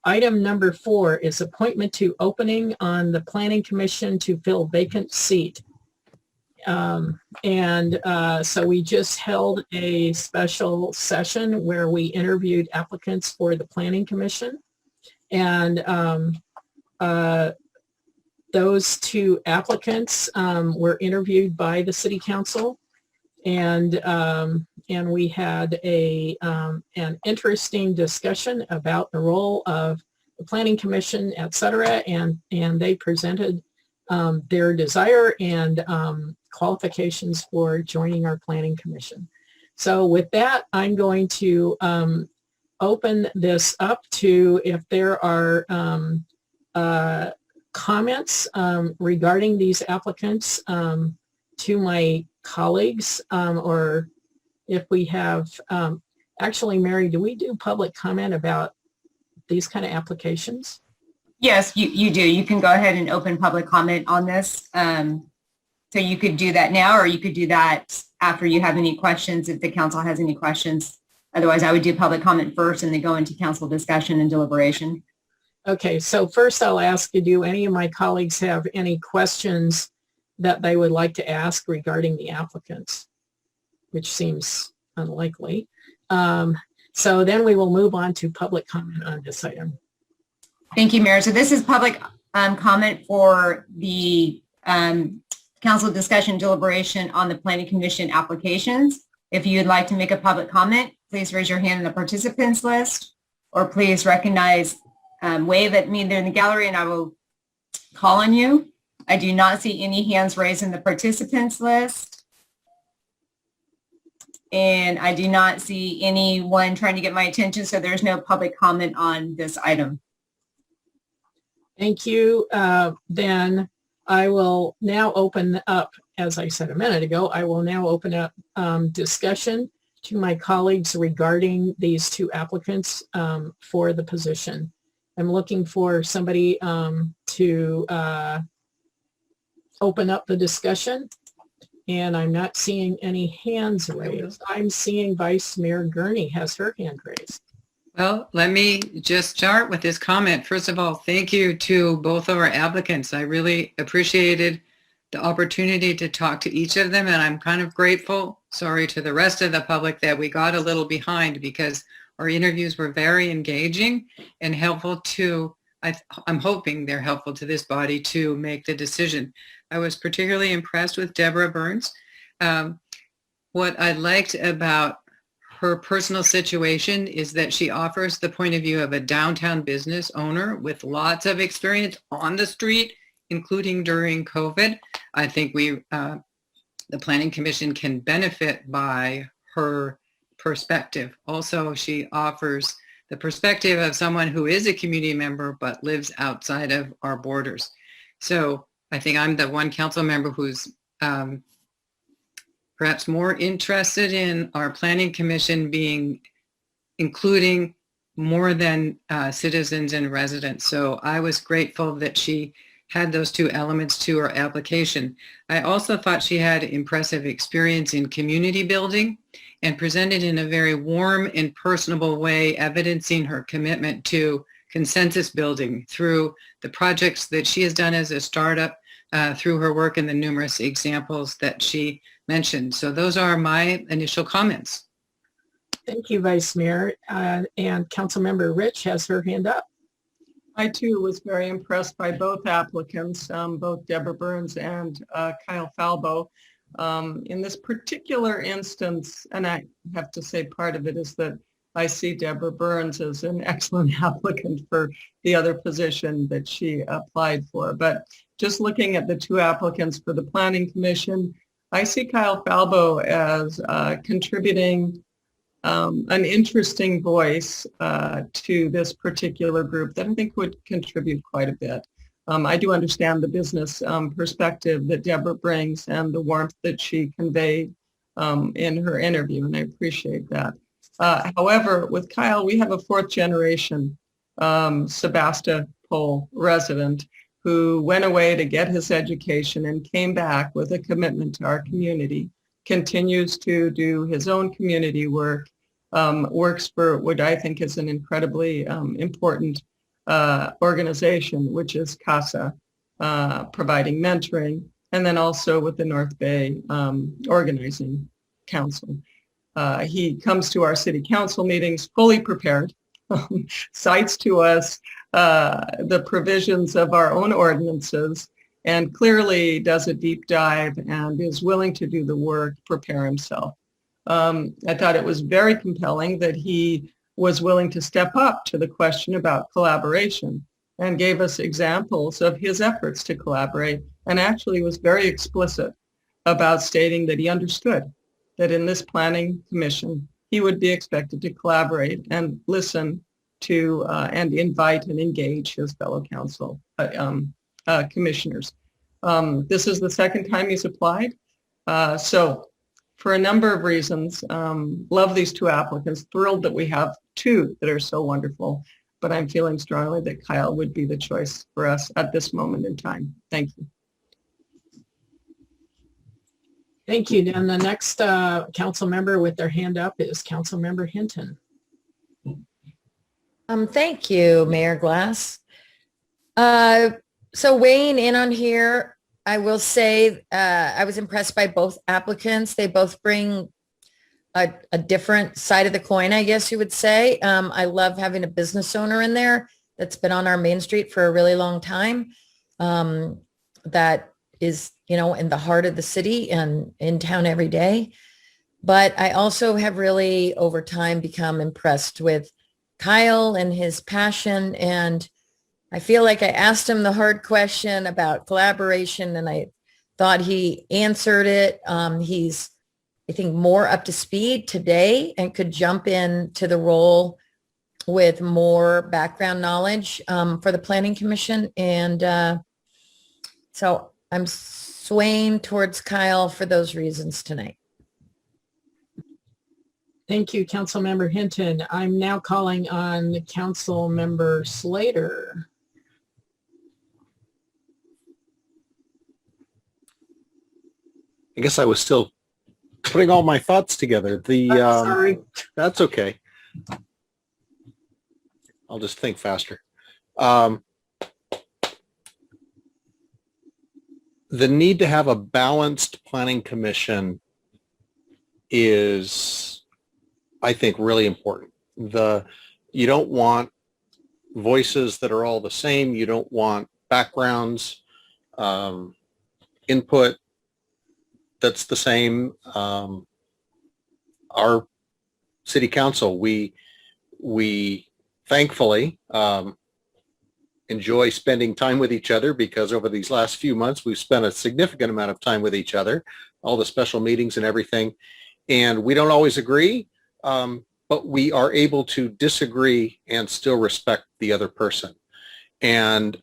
Item number 4 is appointment to opening on the Planning Commission to fill vacant seat. So we just held a special session where we interviewed applicants for the Planning Commission. And those 2 applicants were interviewed by the City Council. And we had an interesting discussion about the role of the Planning Commission, et cetera, and they presented their desire and qualifications for joining our Planning Commission. So with that, I'm going to open this up to if there are comments regarding these applicants to my colleagues, or if we have, actually, Mary, do we do public comment about these kind of applications? Yes, you do. You can go ahead and open public comment on this. So you could do that now, or you could do that after you have any questions, if the council has any questions. Otherwise, I would do public comment first and then go into council discussion and deliberation. Okay, so first I'll ask you, do any of my colleagues have any questions that they would like to ask regarding the applicants, which seems unlikely. So then we will move on to public comment on this item. Thank you, Mayor. So this is public comment for the council discussion deliberation on the Planning Commission applications. If you'd like to make a public comment, please raise your hand in the participants list, or please recognize, wave at me there in the gallery and I will call on you. I do not see any hands raised in the participants list. And I do not see anyone trying to get my attention, so there's no public comment on this item. Thank you. Then I will now open up, as I said a minute ago, I will now open up discussion to my colleagues regarding these 2 applicants for the position. I'm looking for somebody to open up the discussion, and I'm not seeing any hands raised. I'm seeing Vice Mayor Gurney has her hand raised. Well, let me just start with this comment. First of all, thank you to both of our applicants. I really appreciated the opportunity to talk to each of them, and I'm kind of grateful, sorry to the rest of the public, that we got a little behind, because our interviews were very engaging and helpful to, I'm hoping they're helpful to this body to make the decision. I was particularly impressed with Deborah Burns. What I liked about her personal situation is that she offers the point of view of a downtown business owner with lots of experience on the street, including during COVID. I think the Planning Commission can benefit by her perspective. Also, she offers the perspective of someone who is a community member but lives outside of our borders. So I think I'm the one council member who's perhaps more interested in our Planning Commission including more than citizens and residents. So I was grateful that she had those 2 elements to her application. I also thought she had impressive experience in community building and presented in a very warm and personable way, evidencing her commitment to consensus building through the projects that she has done as a startup, through her work and the numerous examples that she mentioned. So those are my initial comments. Thank you, Vice Mayor. And Councilmember Rich has her hand up. I too was very impressed by both applicants, both Deborah Burns and Kyle Falbo. In this particular instance, and I have to say part of it is that I see Deborah Burns as an excellent applicant for the other position that she applied for. But just looking at the 2 applicants for the Planning Commission, I see Kyle Falbo as contributing an interesting voice to this particular group that I think would contribute quite a bit. I do understand the business perspective that Deborah brings and the warmth that she conveyed in her interview, and I appreciate that. However, with Kyle, we have a 4th generation Sebastopol resident who went away to get his education and came back with a commitment to our community, continues to do his own community work, works for what I think is an incredibly important organization, which is CASA, providing mentoring, and then also with the North Bay Organizing Council. He comes to our city council meetings fully prepared, cites to us the provisions of our own ordinances, and clearly does a deep dive and is willing to do the work, prepare himself. I thought it was very compelling that he was willing to step up to the question about collaboration and gave us examples of his efforts to collaborate, and actually was very explicit about stating that he understood that in this planning commission, he would be expected to collaborate and listen to and invite and engage his fellow council commissioners. This is the second time he's applied. So for a number of reasons, love these two applicants, thrilled that we have two that are so wonderful, but I'm feeling strongly that Kyle would be the choice for us at this moment in time. Thank you. Thank you. And the next council member with their hand up is Council Member Hinton. Thank you, Mayor Glass. So weighing in on here, I will say I was impressed by both applicants. They both bring a different side of the coin, I guess you would say. I love having a business owner in there that's been on our main street for a really long time. That is, you know, in the heart of the city and in town every day. But I also have really over time become impressed with Kyle and his passion. And I feel like I asked him the hard question about collaboration and I thought he answered it. He's, I think, more up to speed today and could jump into the role with more background knowledge for the Planning Commission. And so I'm swaying towards Kyle for those reasons tonight. Thank you, Council Member Hinton. I'm now calling on Council Member Slater. I guess I was still putting all my thoughts together. Sorry. That's okay. I'll just think faster. The need to have a balanced planning commission is, I think, really important. You don't want voices that are all the same. You don't want backgrounds, input that's the same. Our city council, we thankfully enjoy spending time with each other, because over these last few months we've spent a significant amount of time with each other, all the special meetings and everything, and we don't always agree, but we are able to disagree and still respect the other person. And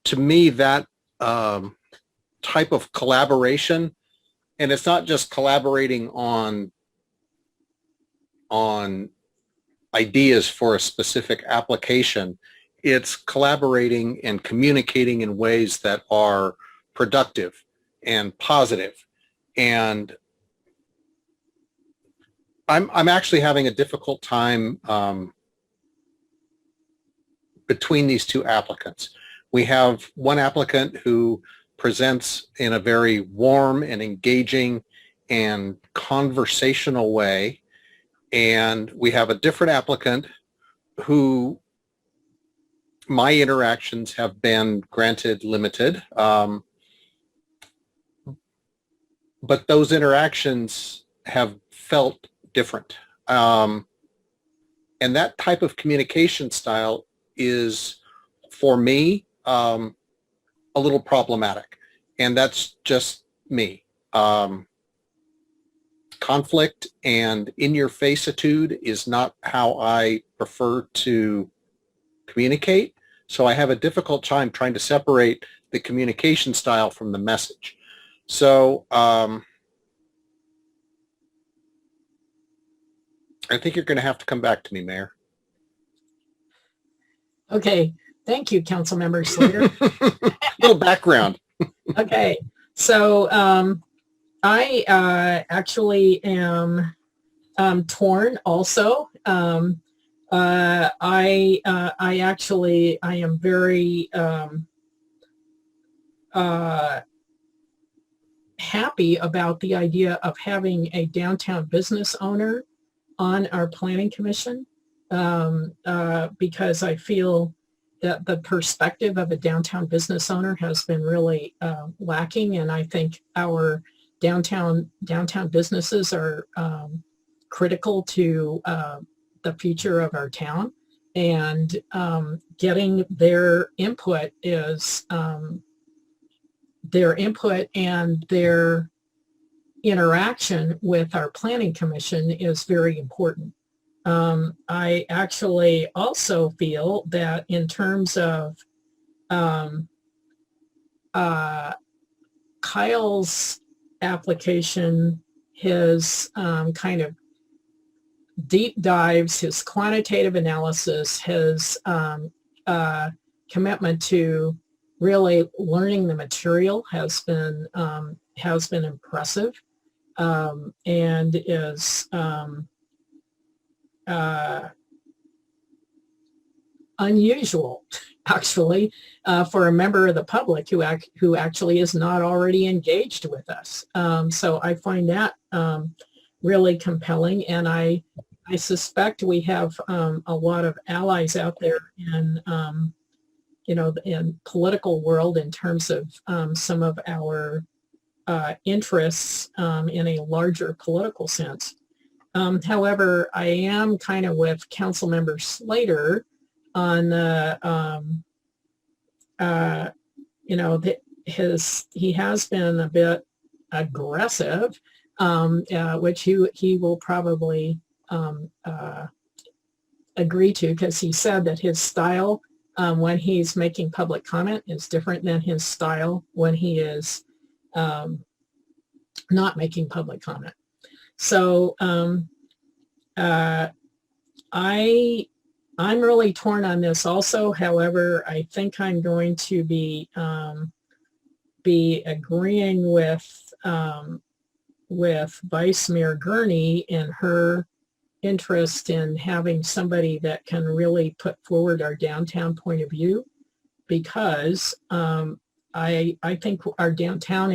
to me, that type of collaboration, and it's not just collaborating on ideas for a specific application, it's collaborating and communicating in ways that are productive and positive. And I'm actually having a difficult time between these two applicants. We have one applicant who presents in a very warm and engaging and conversational way, and we have a different applicant who my interactions have been, granted, limited, but those interactions have felt different. And that type of communication style is, for me, a little problematic. And that's just me. Conflict and in-your-face-itude is not how I prefer to communicate. So I have a difficult time trying to separate the communication style from the message. So I think you're going to have to come back to me, Mayor. Okay. Thank you, Councilmember Slater. Little background. Okay. So I actually am torn also. I am very happy about the idea of having a downtown business owner on our planning commission, because I feel that the perspective of a downtown business owner has been really lacking, and I think our downtown businesses are critical to the future of our town, and getting their input and their interaction with our planning commission is very important. I actually also feel that in terms of Kyle's application, his kind of deep dives, his quantitative analysis, his commitment to really learning the material has been impressive, and is unusual, actually, for a member of the public who actually is not already engaged with us. So I find that really compelling, and I suspect we have a lot of allies out there in in political world in terms of some of our interests in a larger political sense. However, I am kind of with Councilmember Slater on the, he has been a bit aggressive, which he will probably agree to, because he said that his style when he's making public comment is different than his style when he is not making public comment. So I'm really torn on this also. However, I think I'm going to be agreeing with Vice Mayor Gurney in her interest in having somebody that can really put forward our downtown point of view, because I think our downtown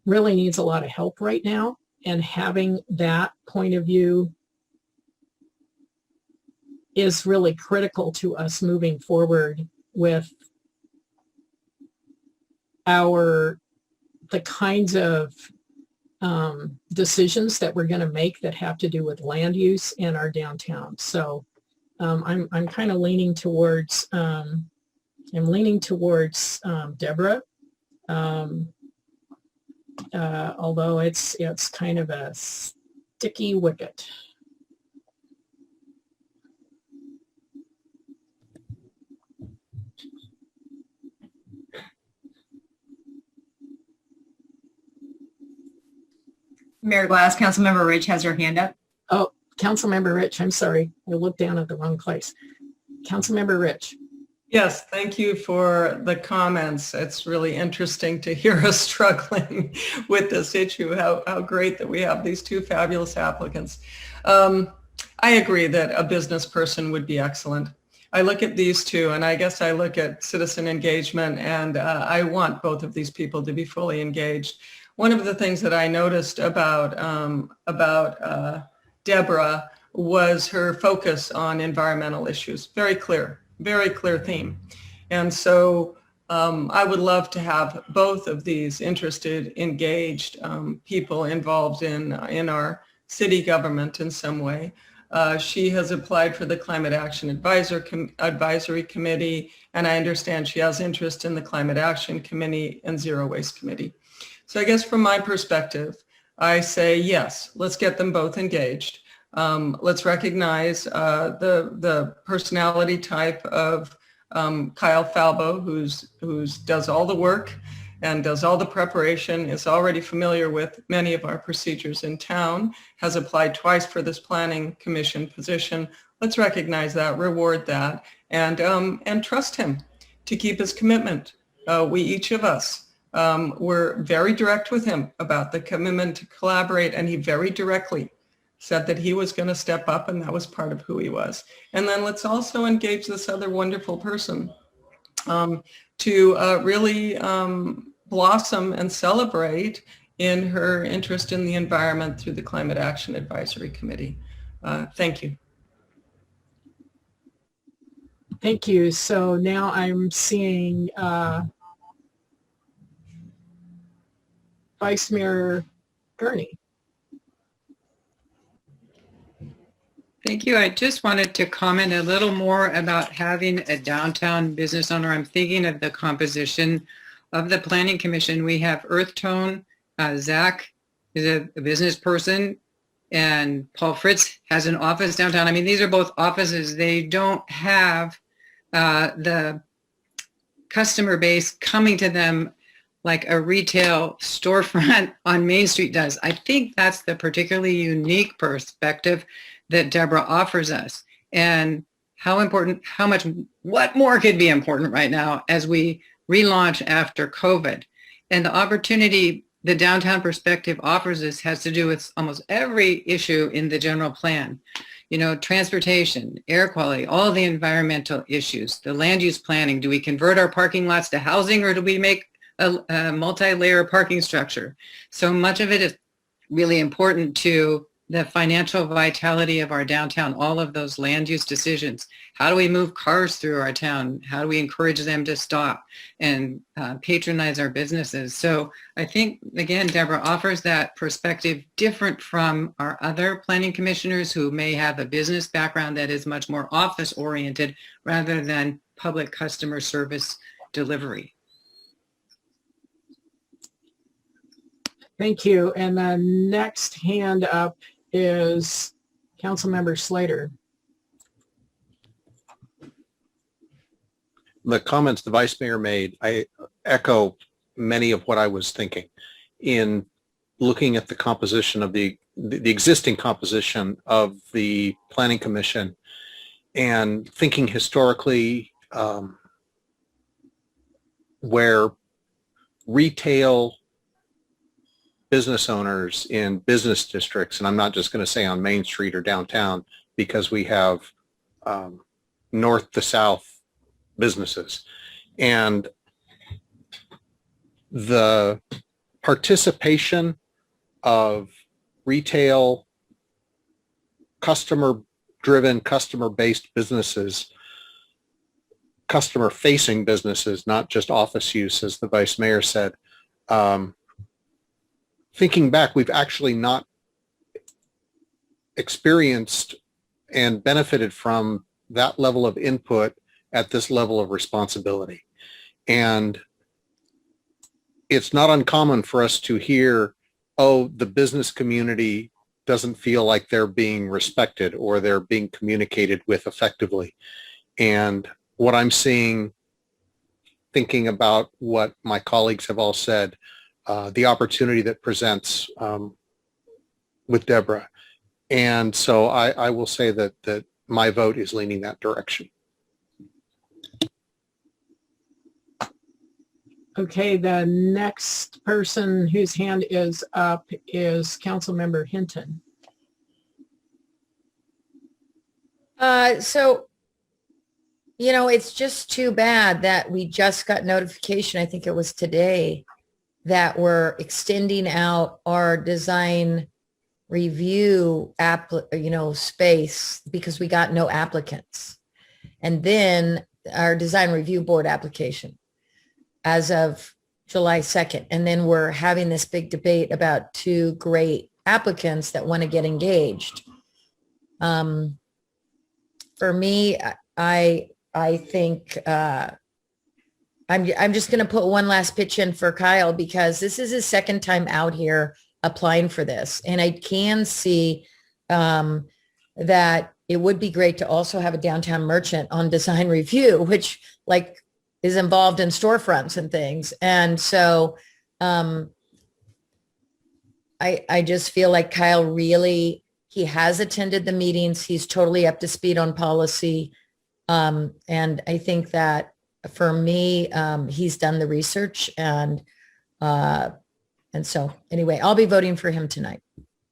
really needs a lot of help right now, and having that point of view is really critical to us moving forward with the kinds of decisions that we're going to make that have to do with land use in our downtown. So I'm kind of leaning towards Deborah, although it's kind of a sticky wicket. Mayor Glass, Councilmember Rich has her hand up. Oh, Councilmember Rich, I'm sorry. I looked down at the wrong place. Councilmember Rich. Yes, thank you for the comments. It's really interesting to hear us struggling with this issue, how great that we have these two fabulous applicants. I agree that a business person would be excellent. I look at these two, and I guess I look at citizen engagement, and I want both of these people to be fully engaged. One of the things that I noticed about Deborah was her focus on environmental issues. Very clear theme. And so I would love to have both of these interested, engaged people involved in our city government in some way. She has applied for the Climate Action Advisory Committee, and I understand she has interest in the Climate Action Committee and Zero Waste Committee. So I guess from my perspective, I say, yes, let's get them both engaged. Let's recognize the personality type of Kyle Falbo, who's does all the work and does all the preparation, is already familiar with many of our procedures in town, has applied twice for this planning commission position. Let's recognize that, reward that, and trust him to keep his commitment. We, each of us, were very direct with him about the commitment to collaborate, and he very directly said that he was going to step up, and that was part of who he was. And then let's also engage this other wonderful person to really blossom and celebrate in her interest in the environment through the Climate Action Advisory Committee. Thank you. Thank you. So now I'm seeing Vice Mayor Gurney. Thank you. I just wanted to comment a little more about having a downtown business owner. I'm thinking of the composition of the Planning Commission. We have Earth Tone. Zach is a business person, and Paul Fritz has an office downtown. I mean, these are both offices. They don't have the customer base coming to them like a retail storefront on Main Street does. I think that's the particularly unique perspective that Deborah offers us, and how important, what more could be important right now as we relaunch after COVID. And the opportunity the downtown perspective offers us has to do with almost every issue in the general plan. You know, transportation, air quality, all the environmental issues, the land use planning. Do we convert our parking lots to housing, or do we make a multi-layer parking structure? So much of it is really important to the financial vitality of our downtown, all of those land use decisions. How do we move cars through our town? How do we encourage them to stop and patronize our businesses? So I think, again, Deborah offers that perspective different from our other planning commissioners who may have a business background that is much more office oriented rather than public customer service delivery. Thank you. And the next hand up is Councilmember Slater. The comments the Vice Mayor made, I echo many of what I was thinking in looking at the composition of the existing composition of the Planning Commission and thinking historically where retail business owners in business districts, and I'm not just going to say on Main Street or downtown, because we have north to south businesses, and the participation of retail customer-driven, customer-based businesses, customer-facing businesses, not just office use, as the Vice Mayor said. Thinking back, we've actually not experienced and benefited from that level of input at this level of responsibility. And it's not uncommon for us to hear, oh, the business community doesn't feel like they're being respected or they're being communicated with effectively. And what I'm seeing, thinking about what my colleagues have all said, the opportunity that presents with Deborah. And so I will say that my vote is leaning that direction. Okay, the next person whose hand is up is Councilmember Hinton. So, you know, it's just too bad that we just got notification, I think it was today, that we're extending out our design review space because we got no applicants. And then our design review board application as of July 2nd. And then we're having this big debate about two great applicants that want to get engaged. For me, I think I'm just going to put one last pitch in for Kyle, because this is his second time out here applying for this. And I can see that it would be great to also have a downtown merchant on design review, which like is involved in storefronts and things. And so I just feel like Kyle really, he has attended the meetings. He's totally up to speed on policy. And I think that for me, he's done the research, and so anyway, I'll be voting for him tonight.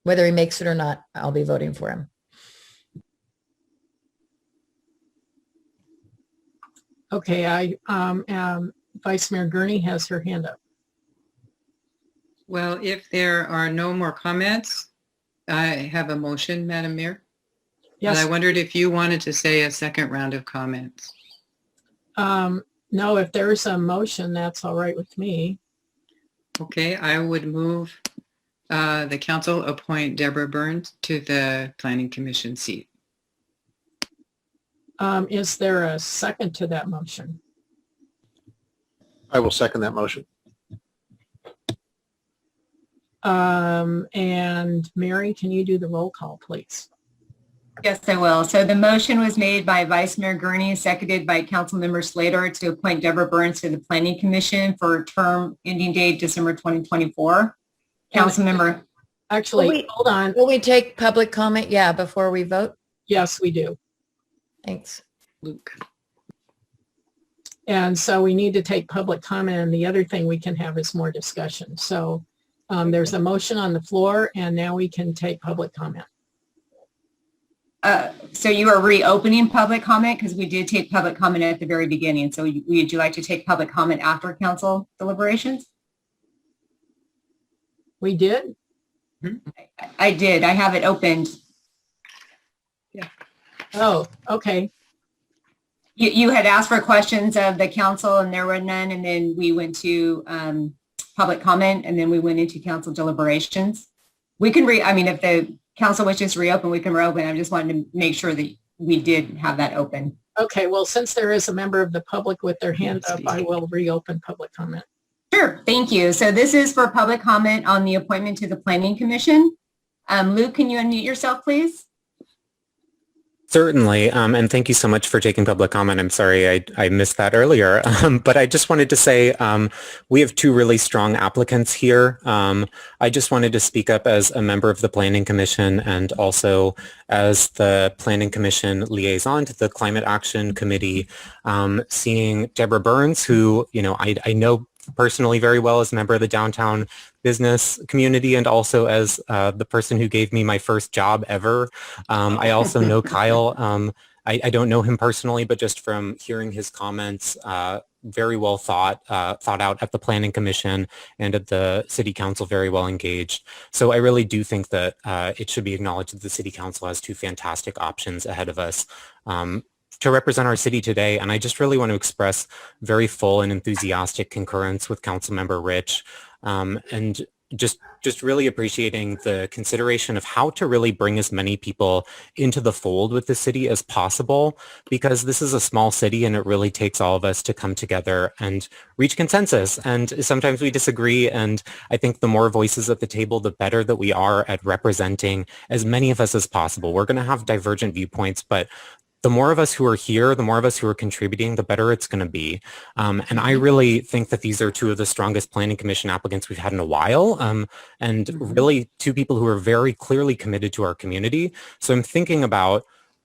Whether he makes it or not, I'll be voting for him. Okay, Vice Mayor Gurney has her hand up. Well, if there are no more comments, I have a motion, Madam Mayor. But I Yes, wondered if you wanted to say a second round of comments. no, if there's a motion, that's all right with me. Okay, I would move the council appoint Deborah Burns to the Planning Commission seat. Is there a second to that motion? I will second that motion. And Mary, can you do the roll call, please? Yes, I will. So the motion was made by Vice Mayor Gurney, seconded by Councilmember Slater to appoint Deborah Burns to the Planning Commission for a term ending date December 2024. Councilmember, Actually, Wait. hold on. Will we take public comment? Yeah, before we vote? Yes, we do. Thanks. Luke. And so we need to take public comment, and the other thing we can have is more discussion. So there's a motion on the floor, and now we can take public comment. so you are reopening public comment because we did take public comment at the very beginning. So would you like to take public comment after council deliberations? We did? I did. I have it opened. Oh, okay. You had asked for questions of the council and there were none. And then we went to public comment and then we went into council deliberations. We can if the council wishes to reopen, we can reopen. I just wanted to make sure that we did have that open. Okay, well, since there is a member of the public with their hand up, I will reopen public comment. Sure. Thank you. So this is for public comment on the appointment to the Planning Commission. Luke, can you unmute yourself, please? Certainly, and thank you so much for taking public comment. I'm sorry I missed that earlier, but I just wanted to say we have two really strong applicants here. I just wanted to speak up as a member of the Planning Commission and also as the Planning Commission liaison to the Climate Action Committee, seeing Deborah Burns, who I know personally very well as a member of the downtown business community and also as the person who gave me my first job ever. I also know Kyle. I don't know him personally, but just from hearing his comments, very well thought out at the Planning Commission and at the City Council, very well engaged. So I really do think that it should be acknowledged that the City Council has two fantastic options ahead of us to represent our city today. And I just really want to express very full and enthusiastic concurrence with Councilmember Rich, and just really appreciating the consideration of how to really bring as many people into the fold with the city as possible, because this is a small city and it really takes all of us to come together and reach consensus. And sometimes we disagree. And I think the more voices at the table, the better that we are at representing as many of us as possible. We're going to have divergent viewpoints, but the more of us who are here, the more of us who are contributing, the better it's going to be. And I really think that these are two of the strongest Planning Commission applicants we've had in a while, and really two people who are very clearly committed to our community. So I'm thinking about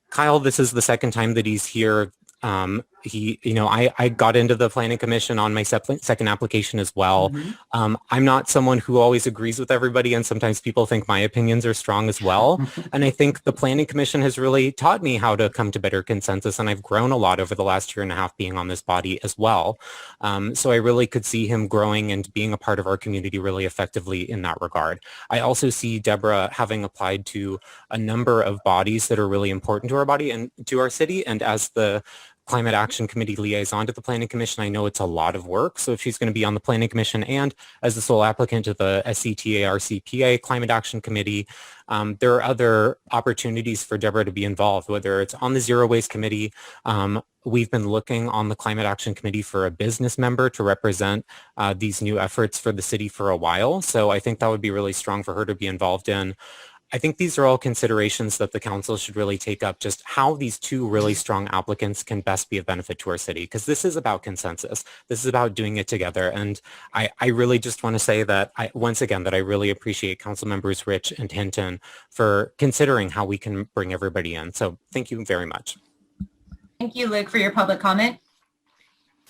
Kyle. This is the second time that he's here. I got into the Planning Commission on my second application as well. I'm not someone who always agrees with everybody, and sometimes people think my opinions are strong as well. And I think the Planning Commission has really taught me how to come to better consensus, and I've grown a lot over the last year and a half being on this body as well. So I really could see him growing and being a part of our community really effectively in that regard. I also see Deborah having applied to a number of bodies that are really important to our body and to our city, and as the Climate Action Committee liaison to the Planning Commission, I know it's a lot of work. So if she's going to be on the Planning Commission and as the sole applicant to the SCTARCPA Climate Action Committee, there are other opportunities for Deborah to be involved, whether it's on the Zero Waste Committee. We've been looking on the Climate Action Committee for a business member to represent these new efforts for the city for a while. So I think that would be really strong for her to be involved in. I think these are all considerations that the council should really take up, just how these two really strong applicants can best be of benefit to our city, because this is about consensus. This is about doing it together. And I really just want to say that once again, that I really appreciate Council Members Rich and Hinton for considering how we can bring everybody in. So thank you very much. Thank you, Luke, for your public comment.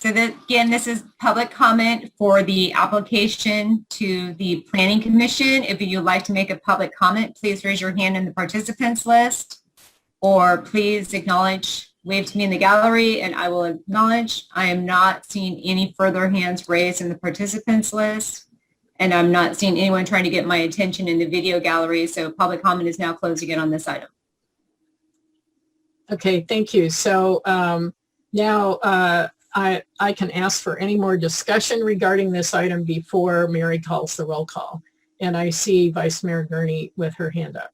So that, again, this is public comment for the application to the Planning Commission. If you'd like to make a public comment, please raise your hand in the participants list, or please wave to me in the gallery and I will acknowledge. I am not seeing any further hands raised in the participants list, and I'm not seeing anyone trying to get my attention in the video gallery. So public comment is now closed again on this item. Okay, thank you. So now I can ask for any more discussion regarding this item before Mary calls the roll call. And I see Vice Mayor Gurney with her hand up.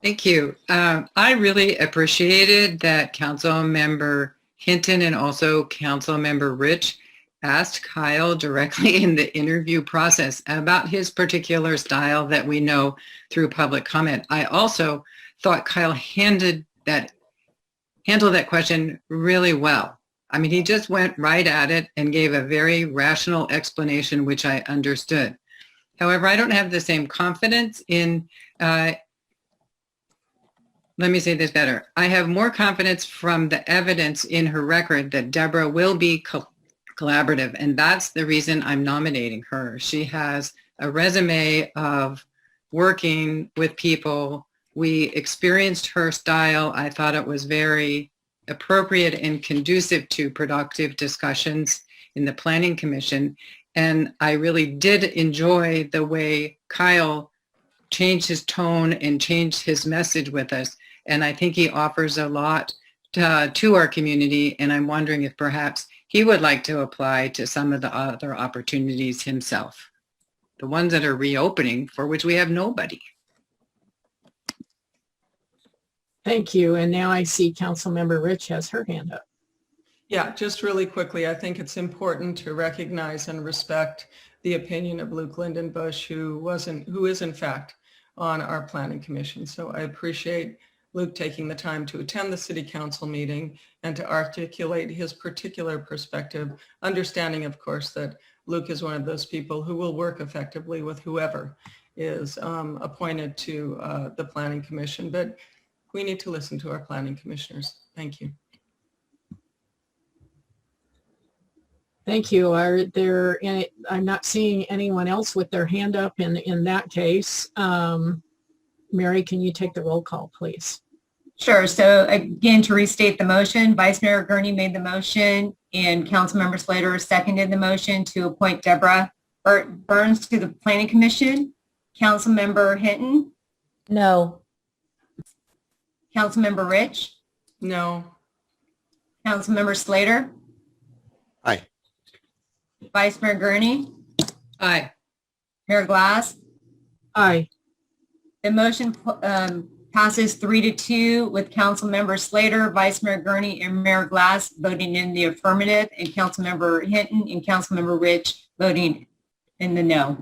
Thank you. I really appreciated that Council Member Hinton and also Council Member Rich asked Kyle directly in the interview process about his particular style that we know through public comment. I also thought Kyle handled that question really well. I mean, he just went right at it and gave a very rational explanation, which I understood. However, I don't have the same confidence in, let me say this better. I have more confidence from the evidence in her record that Deborah will be collaborative, and that's the reason I'm nominating her. She has a resume of working with people. We experienced her style. I thought it was very appropriate and conducive to productive discussions in the Planning Commission. And I really did enjoy the way Kyle changed his tone and changed his message with us. And I think he offers a lot to our community. And I'm wondering if perhaps he would like to apply to some of the other opportunities himself, the ones that are reopening for which we have nobody. Thank you. And now I see Councilmember Rich has her hand up. Yeah, just really quickly, I think it's important to recognize and respect the opinion of Luke Lindenbush, who is in fact on our Planning Commission. So I appreciate Luke taking the time to attend the City Council meeting and to articulate his particular perspective, understanding, of course, that Luke is one of those people who will work effectively with whoever is appointed to the Planning Commission. But we need to listen to our planning commissioners. Thank you. Thank you. I'm not seeing anyone else with their hand up in that case. Mary, can you take the roll call, please? Sure. So again, to restate the motion, Vice Mayor Gurney made the motion and Councilmember Slater seconded the motion to appoint Deborah Burns to the Planning Commission. Councilmember Hinton? No. Councilmember Rich? No. Councilmember Slater? Aye. Vice Mayor Gurney? Aye. Mayor Glass? Aye. The motion passes 3-2 with Councilmember Slater, Vice Mayor Gurney, and Mayor Glass voting in the affirmative, and Councilmember Hinton and Councilmember Rich voting in the no.